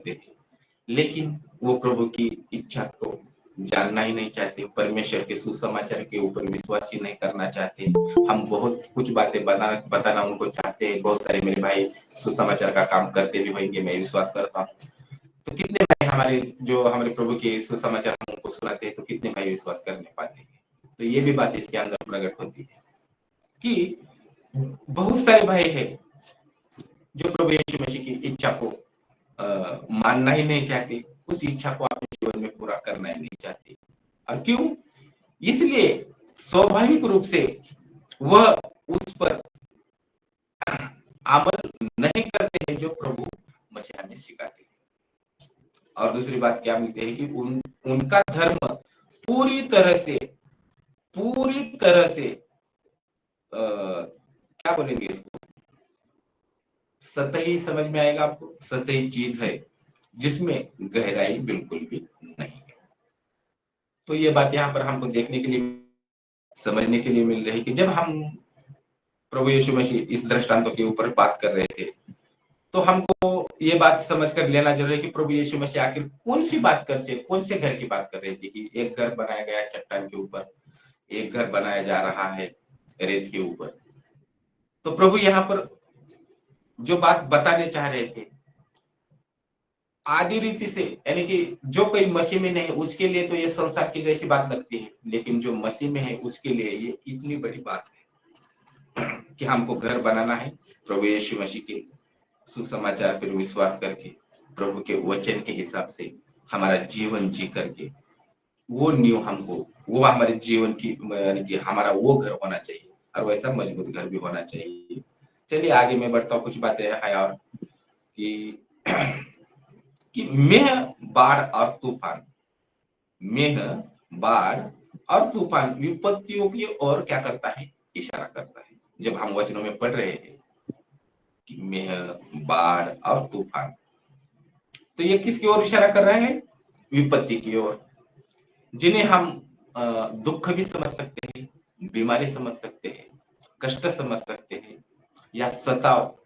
करते हैं, लेकिन वो प्रभु की इच्छा को जानना ही नहीं चाहते, परमेश्वर के सुसमाचार के ऊपर विश्वास ही नहीं करना चाहते। हम बहुत कुछ बातें बताना उनको चाहते हैं। बहुत सारे मेरे भाई सुसमाचार का काम करते भी होंगे, मैं विश्वास करता हूँ। तो कितने भाई हमारे जो हमारे प्रभु के सुसमाचार उनको सुनाते हैं, तो कितने भाई विश्वास करने पाते हैं? तो ये भी बात इसके अंदर प्रकट होती है कि बहुत सारे भाई है जो प्रभु यीशु मसीह की इच्छा को मानना ही नहीं चाहते, उस इच्छा को अपने जीवन में पूरा करना ही नहीं चाहते। और क्यों? इसलिए स्वाभाविक रूप से वह उस पर अमल नहीं करते हैं जो प्रभु मसीह हमें सिखाते हैं। और दूसरी बात क्या मिलती है कि उनका धर्म पूरी तरह से क्या बोलेंगे इसको, सतही समझ में आएगा आपको, सतही चीज है जिसमें गहराई बिल्कुल भी नहीं है। तो ये बात यहाँ पर हमको देखने के लिए, समझने के लिए मिल रही है कि जब हम प्रभु यीशु मसीह इस दृष्टांतों के ऊपर बात कर रहे थे, तो हमको ये बात समझ कर लेना जरूरी है कि प्रभु यीशु मसीह आखिर कौन सी बात कर रहे, कौन से घर की बात कर रहे थे। कि एक घर बनाया गया चट्टान के ऊपर, एक घर बनाया जा रहा है रेत के ऊपर। तो प्रभु यहाँ पर जो बात बताने चाह रहे थे, आदि रीति से, यानी कि जो कोई मसीह में नहीं उसके लिए तो ये संसार की जैसी बात लगती है, लेकिन जो मसीह में है उसके लिए ये इतनी बड़ी बात है कि हमको घर बनाना है प्रभु यीशु मसीह के सुसमाचार पर विश्वास करके, प्रभु के वचन के हिसाब से हमारा जीवन जी करके, वो नींव हमको, वो हमारे जीवन की, यानी कि हमारा वो घर होना चाहिए, और वैसा मजबूत घर भी होना चाहिए। चलिए आगे मैं बढ़ता हूँ, कुछ बातें है और कि मेह, बाढ़ और तूफान, मेह, बाढ़ और तूफान विपत्तियों की ओर क्या करता है, इशारा करता है। जब हम वचनों में पढ़ रहे हैं कि मेह, बाढ़ और तूफान, तो ये किसकी ओर इशारा कर रहे हैं? विपत्ति की ओर, जिन्हें हम दुख भी समझ सकते हैं, बीमारी समझ सकते हैं, कष्ट समझ सकते हैं, या सताव,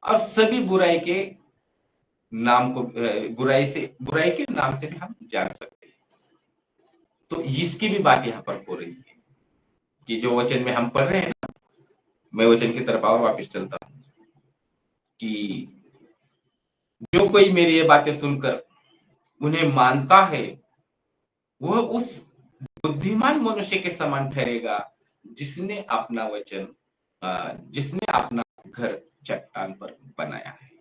और सभी बुराई के नाम को, बुराई के नाम से भी हम जान सकते हैं। तो इसकी भी बात यहाँ पर हो रही है कि जो वचन में हम पढ़ रहे हैं ना, मैं वचन की तरफ और वापस चलता हूँ कि जो कोई मेरी ये बातें सुनकर उन्हें मानता है, वह उस बुद्धिमान मनुष्य के समान ठहरेगा जिसने अपना घर चट्टान पर बनाया है।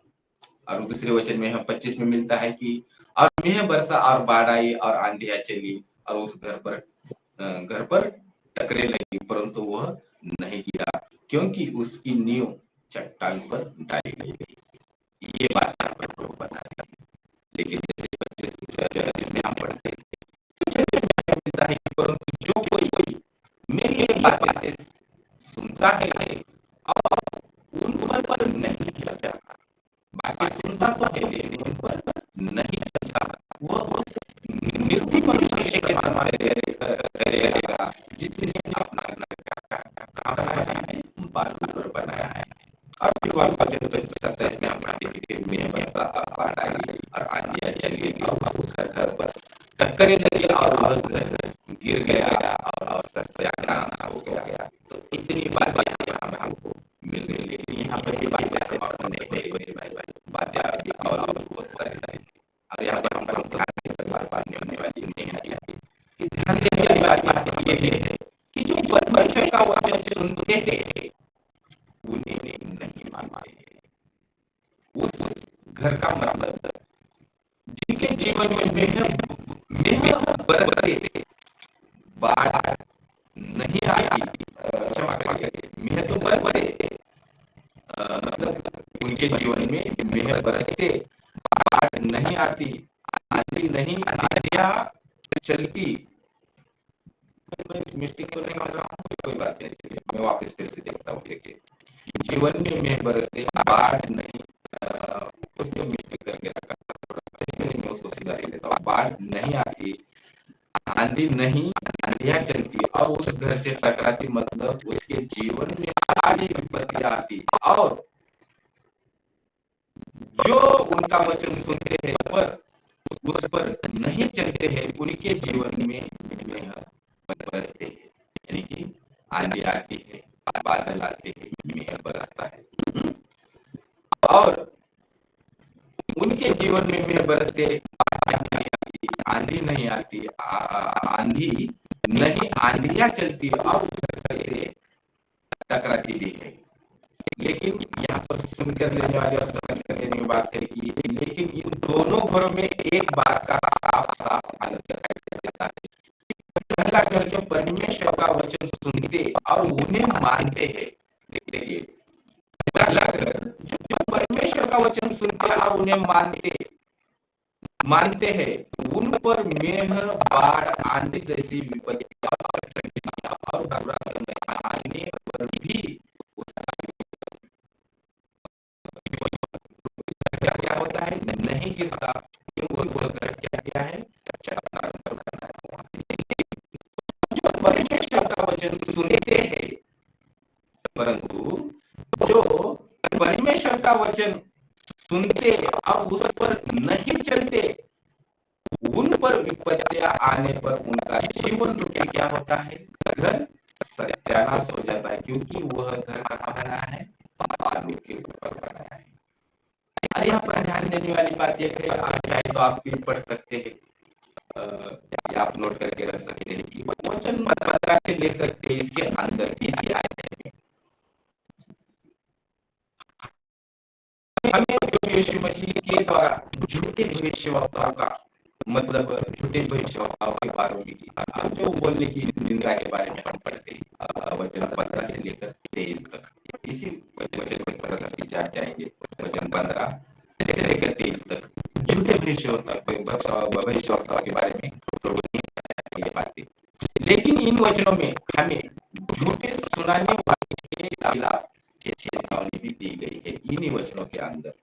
और दूसरे वचन में हम 25 में मिलता है कि और मेह बरसा और बाढ़ आई और आंधियां चली और उस घर पर टकरे लगी, परंतु वह नहीं गिरा क्योंकि उसकी नींव चट्टान पर डाली गई थी। ये बात यहाँ पर प्रभु बता रहे हैं। लेकिन जैसे जिसमें हम पढ़ते हैं मिलता है कि परंतु जो कोई मेरी ये बातें से सुनता है और उन पर नहीं चलता, बाकी सुनता तो है लेकिन उन पर नहीं चलता, वह उस निर्दयी मनुष्य के समान रहेगा जिसने अपना काम बनाया है, बालू पर बनाया है। और फिर वचन में हम पढ़ते हैं कि मेह बरसा और बाढ़ आई और आंधियां चली और उस घर पर टक्करें लगी और वह घर गिर गया और सत्यानाश हो गया। तो इतनी बात यहाँ हमको मिल रही, यहाँ पर भी बातें समापन नहीं हुई, बातें और बहुत सारी, और यहाँ पर हम बात सुनने वाली नहीं है कि ध्यान देने वाली बात ये है कि जो परमेश्वर का वचन सुनते हैं उन्हें नहीं मानते। उस घर का मतलब जिनके जीवन में मेह बरसते, बाढ़ नहीं आती, क्षमा करिए, मेह तो बरसते, मतलब उनके जीवन में मेह बरसते, बाढ़ नहीं आती, आंधी नहीं, आंधियां चलती। मैं मिस्टेक तो नहीं कर रहा हूँ, कोई बात नहीं, मैं वापस फिर से देखता हूँ कि जीवन में मेह बरसते, बाढ़ नहीं, उसको मिस्टेक करके रखा, मैं उसको सुधार लेता हूँ। बाढ़ नहीं आती, आंधी नहीं, आंधियां चलती और उस घर से टकराती, मतलब उसके जीवन में सारी विपत्तियां आती और जो उनका वचन सुनते हैं पर उस पर नहीं चलते हैं, उनके जीवन में मेह बरसते हैं। यानी कि आंधी आती है, बादल आते हैं, मेह बरसता है। और उनके जीवन में मेह बरसते, आंधी नहीं आती, आंधी नहीं, आंधियां चलती और उससे टकराती भी है। लेकिन यहाँ पर सुनकर लेने वाले और समझ कर लेने की बात है कि लेकिन इन दोनों घरों में एक बात का साफ साफ अंतर दिखाई है। पहला घर जो परमेश्वर का वचन सुनते और उन्हें मानते हैं। देखिए, पहला घर जो परमेश्वर का वचन सुनते और उन्हें मानते हैं, उन पर मेह, बाढ़, आंधी जैसी विपत्तियां और बुरा समय आने पर भी क्या होता है, नहीं गिरता, क्योंकि वो घर क्या है, जो परमेश्वर का वचन सुनते हैं, परंतु जो परमेश्वर का वचन सुनते और उस पर नहीं चलते, उन पर विपत्तियां आने पर उनका जीवन रूपी क्या होता है, घर सत्यानाश हो जाता है, क्योंकि वह घर कहाँ बना है, बालू के ऊपर बना है। और यहाँ पर ध्यान देने वाली बात यह है, आप चाहे तो आप भी पढ़ सकते हैं या आप नोट करके रख सकते हैं कि वचन 15 से लेकर 23 के अंदर इसी आयत में हमें यीशु मसीह के द्वारा झूठे भविष्यवक्ताओं का मतलब झूठे भविष्यवक्ताओं के बारे में जो बोलने की निंदा के बारे में हम पढ़ते हैं, वचन 15 से लेकर 23 तक। इसी वचन पर थोड़ा सा विचार जाएंगे। वचन 15 से लेकर 23 तक झूठे भविष्यवक्ताओं के बारे में प्रभु ने ये बातें, लेकिन इन वचनों में हमें झूठे सुनाने वाले के खिलाफ चेतावनी भी दी गई है। इन्हीं वचनों के अंदर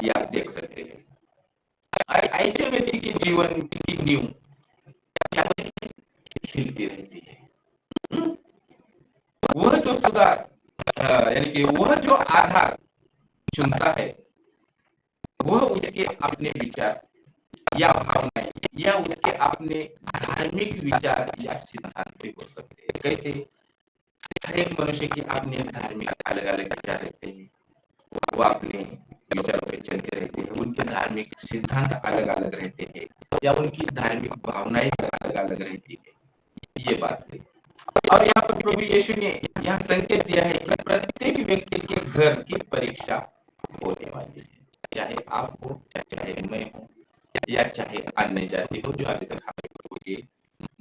ये आप देख सकते हैं। ऐसे व्यक्ति के जीवन की नींव क्या खिलती रहती है। वह जो सुधार यानी कि वह जो आधार चुनता है, वह उसके अपने विचार या भावनाएं या उसके अपने धार्मिक विचार या सिद्धांत भी हो सकते हैं। कैसे हर एक मनुष्य की अपने धार्मिक अलग अलग विचार रहते हैं, वो अपने विचारों पे चलते रहते हैं, उनके धार्मिक सिद्धांत अलग अलग रहते हैं या उनकी धार्मिक भावनाएं अलग अलग रहती है। ये बात है। और यहाँ पर प्रभु यीशु ने यहाँ संकेत दिया है कि प्रत्येक व्यक्ति के घर की परीक्षा होने वाली है, चाहे आप हो, चाहे मैं हूँ, या चाहे अन्य जाति हो जो अभी तक हमारे प्रभु के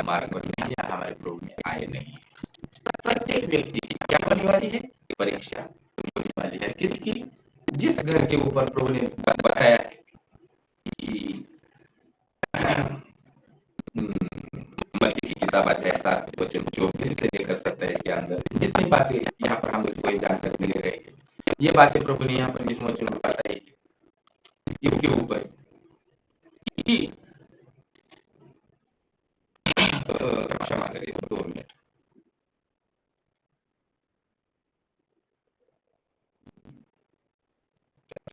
मार्ग पर या हमारे प्रभु में आए नहीं है। प्रत्येक व्यक्ति की क्या होने वाली है, परीक्षा होने वाली है। किसकी, जिस घर के ऊपर प्रभु ने बताया है कि मत्ती की किताब अध्याय 7 वचन 24 से लेकर 27 के अंदर जितनी बातें यहाँ पर हम इसको जानकर मिल रहे हैं, ये बातें प्रभु ने यहाँ पर इस वचन में बताई है। इसके ऊपर क्षमा करिए 2 मिनट।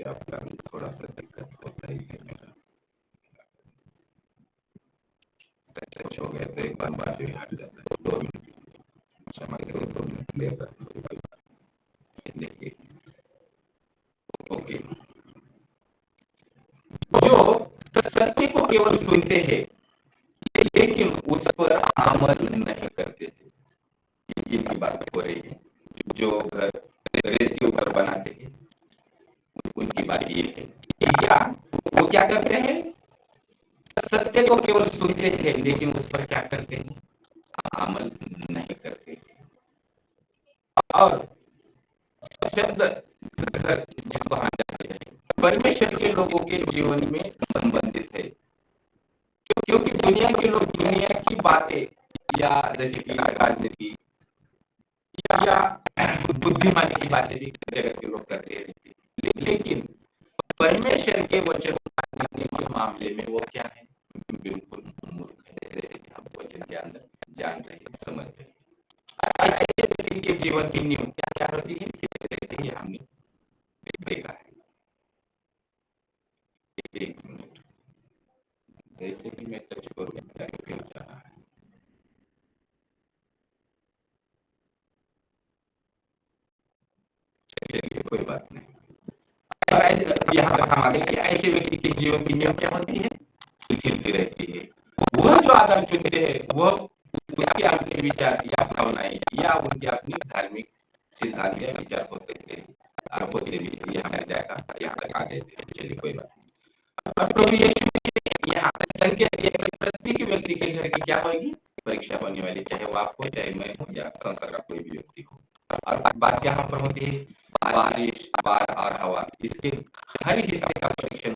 आपका थोड़ा सा दिक्कत होता ही है, मेरा टच हो गया तो एक बार बात भी हट जाता है। 2 मिनट क्षमा करिए, 2 मिनट लेकर देखिए। ओके, जो सत्य को केवल सुनते हैं लेकिन उस पर अमल नहीं करते थे, इनकी बात हो रही है। जो घर रेत के ऊपर बनाते हैं उनकी बात ये है कि क्या वो क्या करते हैं, सत्य को केवल सुनते थे लेकिन उस पर क्या करते हैं, अमल नहीं करते थे। और शब्द घर जिसको हम जानते हैं परमेश्वर के लोगों के जीवन में संबंधित है, क्योंकि दुनिया के लोग दुनिया की बातें या जैसे कि राजनीति या बुद्धिमानी की बातें भी जगत के लोग करते रहते हैं, लेकिन परमेश्वर के वचन मानने के मामले में वो क्या है, बिल्कुल मूर्ख है। जैसे कि हम वचन के अंदर जान रहे हैं, समझ रहे हैं। ऐसे व्यक्ति के जीवन की नींव क्या क्या होती है, हमने देखा है। एक मिनट, जैसे कि मैं टच करूँ फिर जाना है। चलिए कोई बात नहीं। और यहाँ पर हम आगे कि ऐसे व्यक्ति के जीवन की नींव क्या होती है, खिलती रहती है। वह जो आदम चुनते हैं वह उसके अपने विचार या भावनाएं या उनके अपने धार्मिक सिद्धांत या विचार हो सकते हैं और होते भी है। ये हमारे जाएगा यहाँ तक आ गए थे, चलिए कोई बात नहीं। अब प्रभु यीशु ने यहाँ संकेत दिया कि प्रत्येक व्यक्ति के घर की क्या होगी, परीक्षा होने वाली, चाहे वो आप हो चाहे मैं हूँ या संसार का कोई भी व्यक्ति हो। और बात यहाँ पर होती है बारिश, बाढ़ और हवा, इसके हर हिस्से का परीक्षण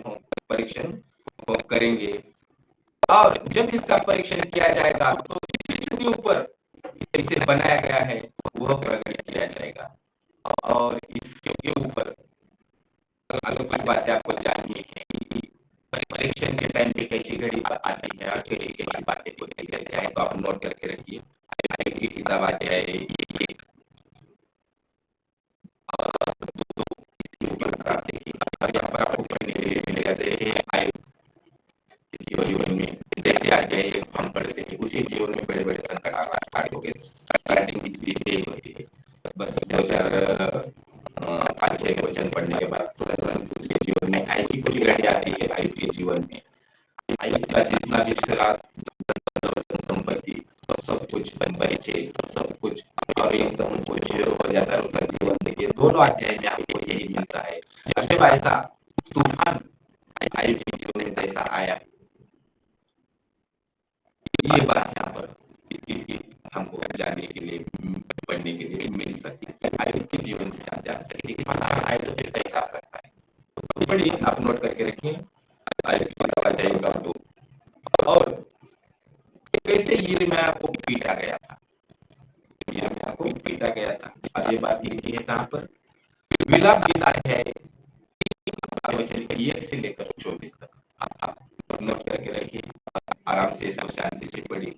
करेंगे। और जब इसका परीक्षण किया जाएगा तो जिसके ऊपर इसे बनाया गया है वह प्रकट किया जाएगा। और इसके ऊपर अगर कुछ बातें आपको जाननी है कि परीक्षण के टाइम पे कैसी घड़ी आती है और कैसी कैसी बातें होती है, चाहे तो आप नोट करके रखिए। आयुब की किताब आती है ये इसकी बात देखिए, और यहाँ पर आपको पढ़ने के लिए मिलेगा जैसे आयुब जीवन में जैसे अध्याय हम पढ़ते थे उसी जीवन में बड़े बड़े संकट आना स्टार्ट हो गए। स्टार्टिंग से होती है, बस 2005-6 वचन पढ़ने के बाद तुरंत उसके जीवन में ऐसी कुछ घड़ी आती है आयुब के जीवन में। आयुब का जितना भी संपत्ति सब कुछ बचे, सब कुछ और एकदम कुछ हो जाता है उसका जीवन। देखिए दोनों अध्याय में आपको यही मिलता है। जब ऐसा तूफान आयुब के जीवन में जैसा आया, ये बात यहाँ पर इसकी हमको जानने के लिए पढ़ने के लिए मिल सकती है। आयुब के जीवन से आप जान सकते हैं आयुब फिर कैसा आ सकता है। तो पढ़िए, आप नोट करके रखिए आयुब की अध्याय का 2। और कैसे यिर्मयाह को पीटा गया था, यिर्मयाह को पीटा गया था। और ये बात लिखी है कहाँ पर, विलाप गीत अध्याय 1 से लेकर 24 तक। आप नोट करके रखिए, आराम से इसको शांति से पढ़िए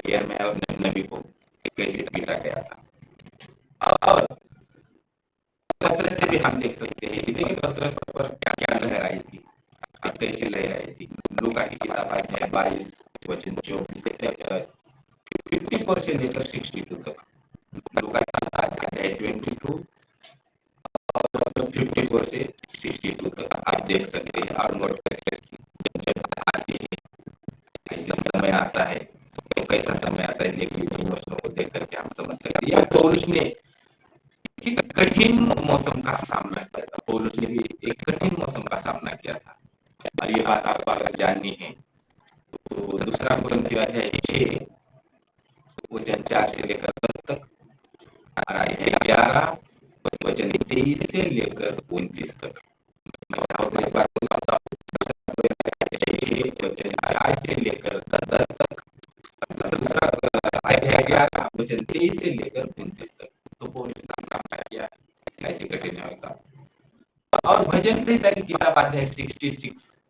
यिर्मयाह नबी को कैसे पीटा गया था। और पतरस से भी हम देख सकते हैं कि देखिए पतरस पर क्या क्या लहर आई थी, कैसे लहर आई थी। लूका की किताब अध्याय 22 वचन 54 से लेकर 62 तक। लूका की अध्याय 22 और 54 से 62 तक आप देख सकते हैं और नोट करके जब आती है ऐसा समय आता है तो कैसा समय आता है देखिए, इन वचनों को देख करके हम समझ सकते हैं पौलुस ने किस कठिन मौसम का सामना किया था। पौलुस ने भी एक कठिन मौसम का सामना किया था और ये बात आपको अगर जाननी है तो दूसरा कुरिन्थियों अध्याय 6 वचन 4 से लेकर 10 तक और अध्याय 11 वचन 23 से लेकर 29 तक। एक बार वचन 4 से लेकर 10 तक, दूसरा अध्याय 11 वचन 23 से लेकर 29 तक। तो पौलुस ने सामना किया ऐसी कठिनाइयों का। और भजन संहिता की किताब अध्याय 66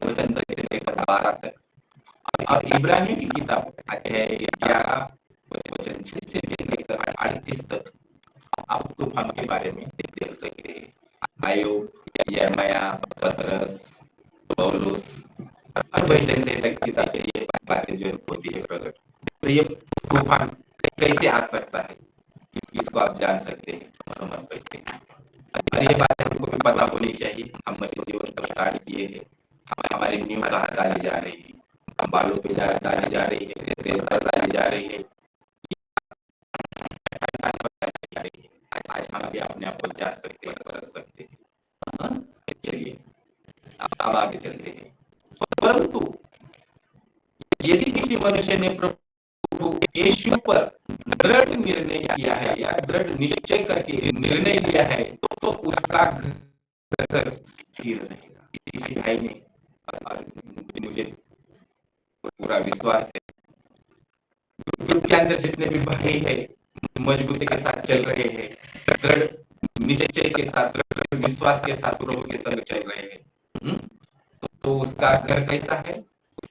वचन 10 से लेकर 12 तक। और इब्रानियों की किताब अध्याय 11 वचन 6 से लेकर 38 तक आप तूफान के बारे में देख सकते हैं। आयुब, यिर्मयाह, पतरस, पौलुस और भजन संहिता की किताब से ये बातें जो होती है प्रकट। तो ये तूफान कैसे आ सकता है इसको आप जान सकते हैं, समझ सकते हैं। और ये बात हमको भी पता होनी चाहिए। हम मसीह जीवन को स्टार्ट किए हैं, हमारी नींव कहाँ डाली जा रही है, हम बालू पे डाली जा रही है, रेत पर डाली जा रही है, आज हम भी अपने आप को जान सकते हैं, समझ सकते हैं। चलिए अब आगे चलते हैं। परंतु यदि किसी मनुष्य ने प्रभु यीशु पर दृढ़ निर्णय किया है या दृढ़ निश्चय करके निर्णय लिया है तो उसका घर स्थिर रहेगा। किसी भाई ने, और मुझे पूरा विश्वास है ग्रुप के अंदर जितने भी भाई है मजबूती के साथ चल रहे हैं, दृढ़ निश्चय के साथ, दृढ़ विश्वास के साथ प्रभु के संग चल रहे हैं, तो उसका घर कैसा है,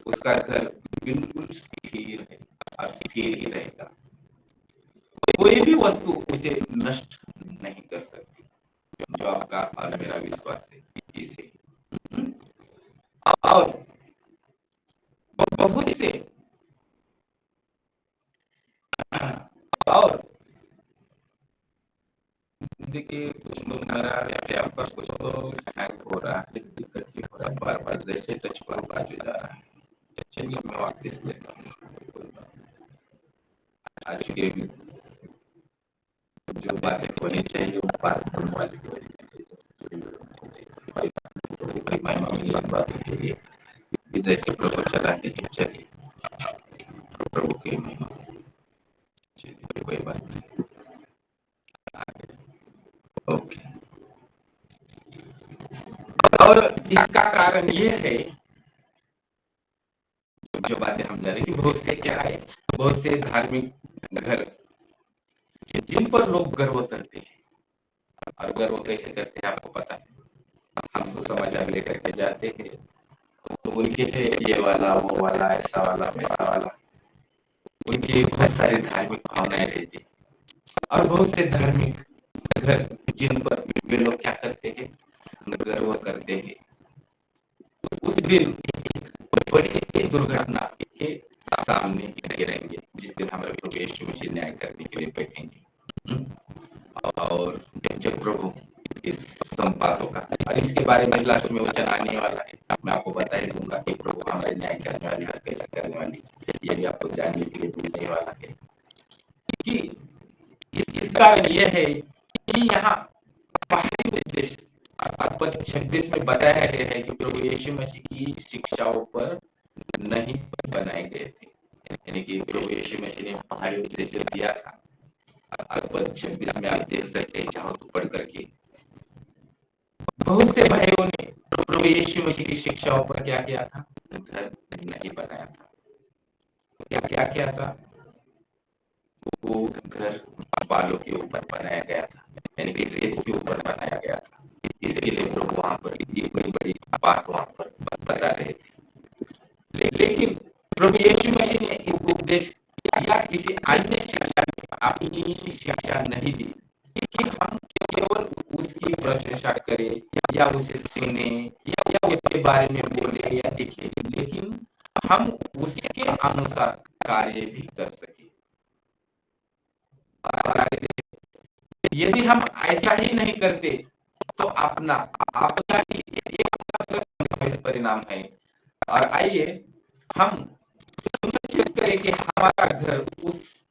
उसका घर बिल्कुल स्थिर है और स्थिर ही रहेगा। कोई भी वस्तु उसे नष्ट नहीं कर सकती, जो आपका और मेरा विश्वास है इसे। और बहुत से और देखिए कुछ लोग मेरा लैपटॉप पर कुछ तो हैंग हो रहा है, दिक्कत ये हो रहा है, बार बार जैसे टच पर बाजू जा रहा है। चलिए मैं वापस लेता हूँ कोई बात नहीं। आज के जो बातें होनी चाहिए वो बात होने वाली होनी चाहिए। मैं बात है ये जैसे प्रभु चलाते हैं, चलिए प्रभु की महिमा, चलिए कोई बात नहीं। ओके, और इसका कारण ये है जो बातें हम जा रहे हैं कि बहुत से क्या है, बहुत से धार्मिक घर जिन पर लोग गर्व करते हैं, और गर्व कैसे करते हैं आपको पता है, हम सुसमाचार लेकर के जाते हैं तो उनके है ये वाला वो वाला ऐसा वाला वैसा वाला, उनकी बहुत सारी धार्मिक भावनाएं रहती है। और बहुत से धार्मिक घर जिन पर वे लोग क्या करते हैं, गर्व करते हैं। उस दिन एक बड़ी दुर्घटना के सामने गिरेंगे, जिस दिन हमारे प्रभु यीशु मसीह न्याय करने के लिए बैठेंगे। और जब प्रभु इस संपातों का, और इसके बारे में लास्ट में वचन आने वाला है, मैं आपको बता ही दूंगा कि प्रभु हमारे न्याय करने वाली हर कैसे करने वाली, यदि आपको जानने के लिए मिलने वाला है कि इस कारण यह है कि यहाँ पहाड़ी उद्देश्य पद 26 में बताया गया है कि प्रभु यीशु मसीह की शिक्षाओं पर नहीं बनाए गए थे, यानी कि प्रभु यीशु मसीह ने पहाड़ी उद्देश्य दिया था। पद 26 में आप देख सकते हैं, चाहो तो पढ़ करके बहुत से भाइयों ने प्रभु यीशु मसीह की शिक्षाओं पर क्या किया था, घर नहीं बनाया था। क्या क्या किया था, वो घर बालों के ऊपर बनाया गया था, यानी कि रेत के ऊपर बनाया गया था। इसके लिए प्रभु वहां पर एक बड़ी बड़ी बात वहां पर बता रहे थे। लेकिन प्रभु यीशु मसीह ने इस उपदेश या किसी अन्य शिक्षा में अपनी शिक्षा नहीं दी कि हम केवल उसकी प्रशंसा करें या उसे सुने या उसके बारे में बोले या लिखे, लेकिन हम उसके अनुसार कार्य भी कर सके। यदि हम ऐसा ही नहीं करते तो अपना आपदा ही एक परिणाम है। और आइए हम सुनिश्चित करें कि हमारा घर उस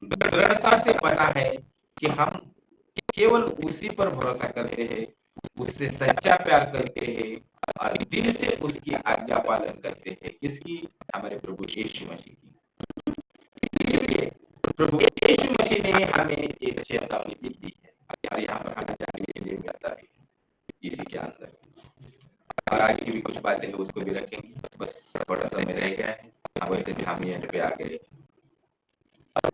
दृढ़ता से बना है कि हम केवल उसी पर भरोसा करते हैं, उससे सच्चा प्यार करते हैं और दिल से उसकी आज्ञा पालन करते हैं। इसकी, हमारे प्रभु यीशु मसीह की। इसलिए प्रभु यीशु मसीह ने हमें एक चेतावनी दी है, और यहाँ पर हमें जानने के लिए मिलता है इसी के अंदर। और आगे की भी कुछ बातें हैं उसको भी रखेंगे, बस थोड़ा समय रह गया है, वैसे भी हम एंड पे आ गए।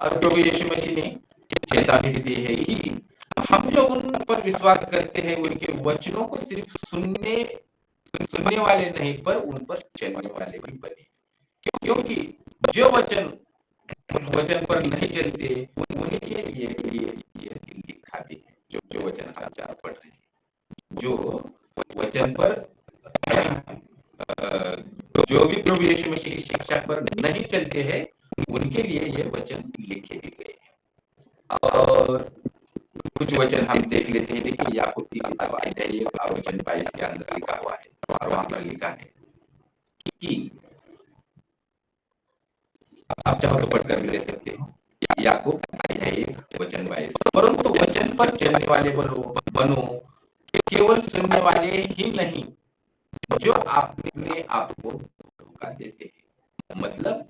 और प्रभु यीशु मसीह ने चेतावनी भी दी है कि हम जो उन पर विश्वास करते हैं, उनके वचनों को सिर्फ सुनने वाले नहीं पर उन पर चलने वाले भी बने, क्योंकि जो वचन पर नहीं चलते उनके लिए लिखा भी है। जो वचन हम चार पढ़ रहे हैं, जो वचन पर जो भी प्रभु यीशु मसीह की शिक्षा पर नहीं चलते हैं, उनके लिए ये वचन लिखे भी गए हैं। और कुछ वचन हम देख लेते हैं। देखिए याकूब की किताब अध्याय 1 वचन 22 के अंदर लिखा हुआ है, और वहां पर लिखा है कि आप चाहो तो पढ़कर भी ले सकते हो। याकूब अध्याय 1 वचन 22, परंतु वचन पर चलने वाले बनो, केवल सुनने वाले ही नहीं जो अपने आप को धोखा देते हैं। मतलब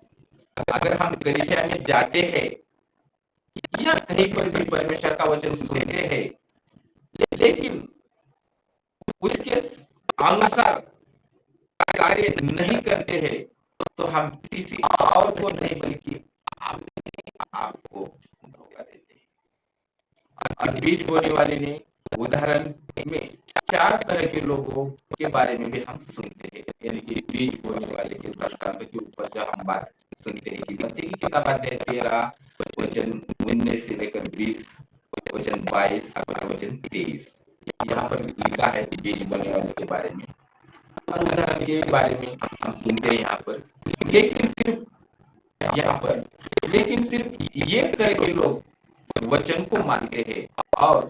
अगर हम कलीसिया में जाते हैं या कहीं पर भी परमेश्वर का वचन सुनते हैं, लेकिन उसके अनुसार कार्य नहीं करते हैं, तो हम किसी और को नहीं बल्कि आपको धोखा देते हैं। और बीज बोने वाले ने उदाहरण में 4 तरह के लोगों के बारे में भी हम सुनते हैं, यानी कि बीज बोने वाले के दृष्टांत के ऊपर जो हम बात सुनते हैं कि मत्ती की किताब अध्याय 13 वचन 19 से लेकर 20, वचन 22 और वचन 23, यहाँ पर लिखा है बीज बोने वाले के बारे में। और उदाहरण के बारे में हम सुनते हैं यहाँ पर, लेकिन सिर्फ यहाँ पर लेकिन सिर्फ ये तरह के लोग वचन को मानते हैं और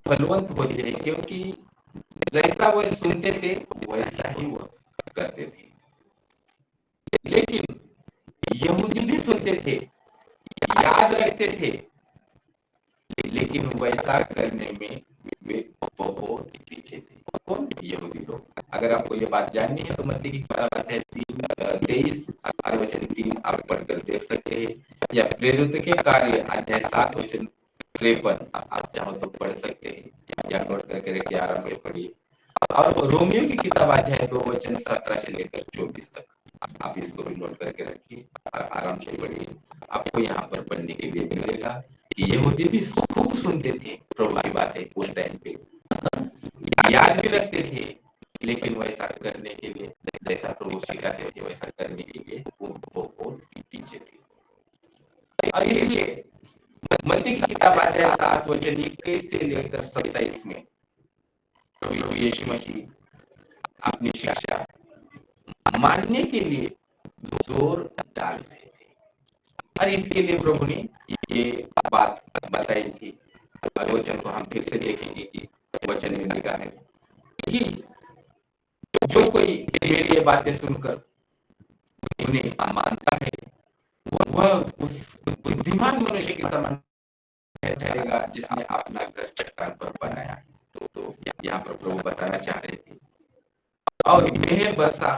फलवंत होते हैं, क्योंकि जैसा वह सुनते थे वैसा ही वह करते थे। लेकिन यहूदी भी सुनते थे, याद रखते थे, लेकिन वैसा करने में वे बहुत पीछे थे। कौन? यहूदी लोग। अगर आपको ये बात जाननी है तो मत्ती की किताब अध्याय 23 और वचन 3 आप पढ़कर देख सकते हैं, या प्रेरित के कार्य अध्याय 7 वचन 53 आप चाहो तो पढ़ सकते हैं, या नोट करके रखिए, आराम से पढ़िए। और रोमियो की किताब अध्याय 2 वचन 17 से लेकर 24 तक आप इसको भी नोट करके रखिए और आराम से पढ़िए। आपको यहाँ पर पढ़ने के लिए मिलेगा कि यहूदी भी खूब सुनते थे प्रभु की बातें उस टाइम पे, याद भी रखते थे, लेकिन वैसा करने के लिए, जैसा प्रभु सिखाते थे वैसा करने के लिए वो बहुत पीछे थे। और इसलिए मत्ती की किताब अध्याय 7 वचन 21 से लेकर 27 में प्रभु यीशु मसीह अपनी शिक्षा मानने के लिए जोर डाल रहे थे, और इसके लिए प्रभु ने ये बात बताई थी। और वचन को हम फिर से देखेंगे कि वचन में लिखा है कि जो कोई मेरी ये बातें सुनकर उन्हें मानता है वह उस बुद्धिमान मनुष्य के समान ठहरेगा जिसने अपना घर चट्टान पर बनाया। तो यहाँ पर प्रभु बताना चाह रहे थे, और मेघ बरसा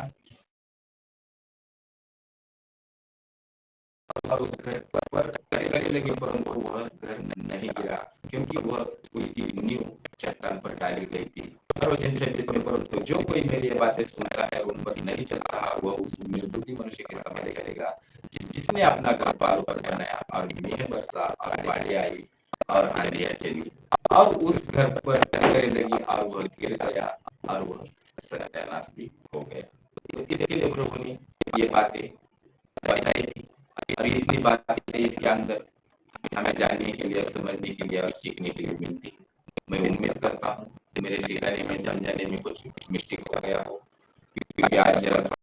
और उस घर पर करने लगे, परंतु वह घर नहीं गिरा, क्योंकि वह उसकी नींव चट्टान पर डाली गई थी। और वचन 26 में, परंतु जो कोई मेरी बातें सुनता है उन पर नहीं चलता, वह उस निर्बुद्धि मनुष्य के समान करेगा जिसने अपना घर पहाड़ पर बनाया, और मेघ बरसा और बाढ़ आई और आंधियां चली और उस घर पर टकराने लगी, और वह गिर गया और वह सत्यानाश भी हो गया। तो इसके लिए प्रभु ने ये बातें बताई थी, और इतनी बातें इसके अंदर हमें जानने के लिए, समझने के लिए और सीखने के लिए मिलती है। मैं उम्मीद करता हूँ मेरे सिखाने में, समझाने में कुछ मिस्टेक हो गया हो, क्योंकि आज